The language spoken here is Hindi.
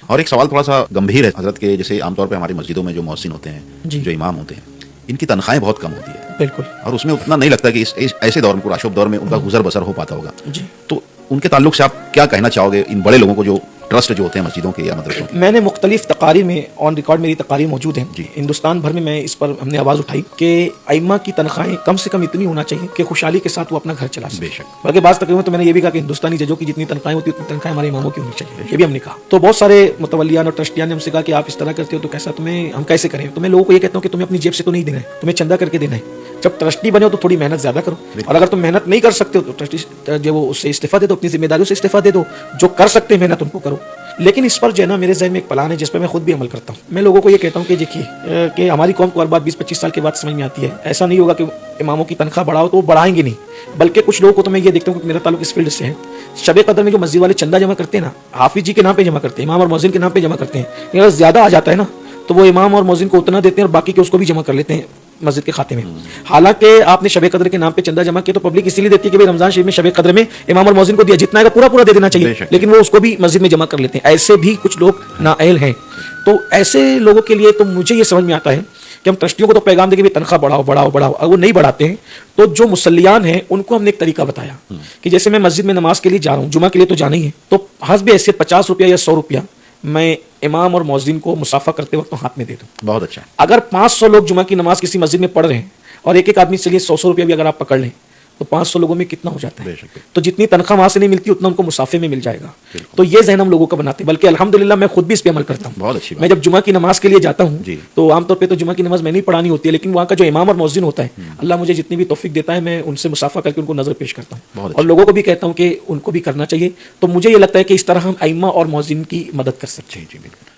और एक सवाल थोड़ा सा गंभीर है हजरत के, जैसे आमतौर पर हमारी मस्जिदों में जो मौसिन होते हैं, जो इमाम होते हैं, इनकी तनख्वाहें बहुत कम होती है। बिल्कुल। और उसमें उतना नहीं लगता कि इस ऐसे दौर में, पुराशोभ दौर में उनका गुजर बसर हो पाता होगा। जी। तो उनके ताल्लुक से आप क्या कहना चाहोगे इन बड़े लोगों को, जो ट्रस्ट जो होते हैं मस्जिदों के या मदरसों के? मैंने मुख्तलिफ तकारीर में ऑन रिकॉर्ड मेरी तकारीर मौजूद हैं हिंदुस्तान भर में, मैं इस पर हमने आवाज़ उठाई कि अइम्मा की तनख्वाहें कम से कम इतनी होना चाहिए कि खुशहाली के साथ वो अपना घर चला सके। बेशक। बल्कि बात तकरीबन तो मैंने ये भी कहा कि हिंदुस्तानी जजों की जितनी तनख्वाहें होती है उतनी तनख्वाहें हमारे इमामों की होनी चाहिए, ये भी हमने कहा। तो बहुत सारे मुतवल्लियान और ट्रस्टियान ने हमसे कहा कि आप इस तरह करते हो तो कैसा, तुम्हें हम कैसे करें? तो मैं लोगों को ये कहता हूँ कि तुम्हें अपनी जेब से तो नहीं देना है, तुम्हें चंदा करके देना है। जब ट्रस्टी बने हो तो थोड़ी मेहनत ज्यादा करो, और अगर तुम मेहनत नहीं कर सकते हो तो ट्रस्टी जो वो उससे इस्तीफा दे दो, अपनी जिम्मेदारियों से इस्तीफा दे दो। जो कर सकते हैं मेहनत उनको करो। लेकिन इस पर जो है ना, मेरे ज़हन में एक प्लान है जिस पर मैं खुद भी अमल करता हूँ। मैं लोगों को ये कहता हूँ कि देखिए कि हमारी कौम को हर बात 20-25 साल के बाद समझ में आती है। ऐसा नहीं होगा कि इमामों की तनख्वाह बढ़ाओ तो वो बढ़ाएंगे नहीं, बल्कि कुछ लोगों को तो मैं ये देखता हूँ कि मेरा ताल्लुक इस फील्ड से है। शब कदर में जो मस्जिद वाले चंदा जमा करते हैं ना, हाफिज जी के नाम पे जमा करते हैं, इमाम और मौजिन के नाम पे जमा करते हैं। अगर ज़्यादा आ जाता है ना तो वो इमाम और मौजिन को उतना देते हैं और बाकी के उसको भी जमा कर लेते हैं मस्जिद के खाते में। हालांकि आपने शब कदर के नाम पे चंदा जमा किया तो पब्लिक इसीलिए देती है कि भाई रमजान शरीफ में शब कदर में इमाम और मौजिन को दिया, जितना है पूरा पूरा दे देना चाहिए, लेकिन वो उसको भी मस्जिद में जमा कर लेते हैं। ऐसे भी कुछ लोग नाअहल हैं। तो ऐसे लोगों के लिए तो मुझे ये समझ में आता है कि हम ट्रस्टियों को तो पैगाम देंगे तनख्वाह बढ़ाओ बढ़ाओ बढ़ाओ, अगर वो नहीं बढ़ाते हैं तो जो मुसल्लियान हैं उनको हमने एक तरीका बताया कि जैसे मैं मस्जिद में नमाज के लिए जा रहा हूँ, जुमा के लिए तो जाना ही है, तो हस्ब हैसियत 50 रुपया या 100 रुपया मैं इमाम और मौजिन को मुसाफा करते वक्त तो हाथ में दे दूं। बहुत अच्छा। अगर 500 लोग जुमा की नमाज किसी मस्जिद में पढ़ रहे हैं और एक एक आदमी चलिए 100 रुपया भी अगर आप पकड़ लें तो 500 लोगों में कितना हो जाता है? तो जितनी तनख्वाह वहां से नहीं मिलती उतना उनको मुसाफे में मिल जाएगा। तो ये ज़हन हम लोगों का बनाते हैं। बल्कि अल्हम्दुलिल्लाह मैं खुद भी इस पे अमल करता हूँ। बहुत अच्छी बात। मैं जब जुमा की नमाज के लिए जाता हूँ तो आमतौर पर तो जुमा की नमाज मैंने ही पढ़ानी होती है, लेकिन वहाँ का जो इमाम और मौजिन होता है, अल्लाह मुझे जितनी भी तौफीक देता है मैं उनसे मुसाफा करके उनको नजर पेश करता हूँ और लोगों को भी कहता हूँ कि उनको भी करना चाहिए। तो मुझे ये लगता है कि इस तरह हम अइम्मा और मौजिन की मदद कर सकते हैं। जी बिल्कुल।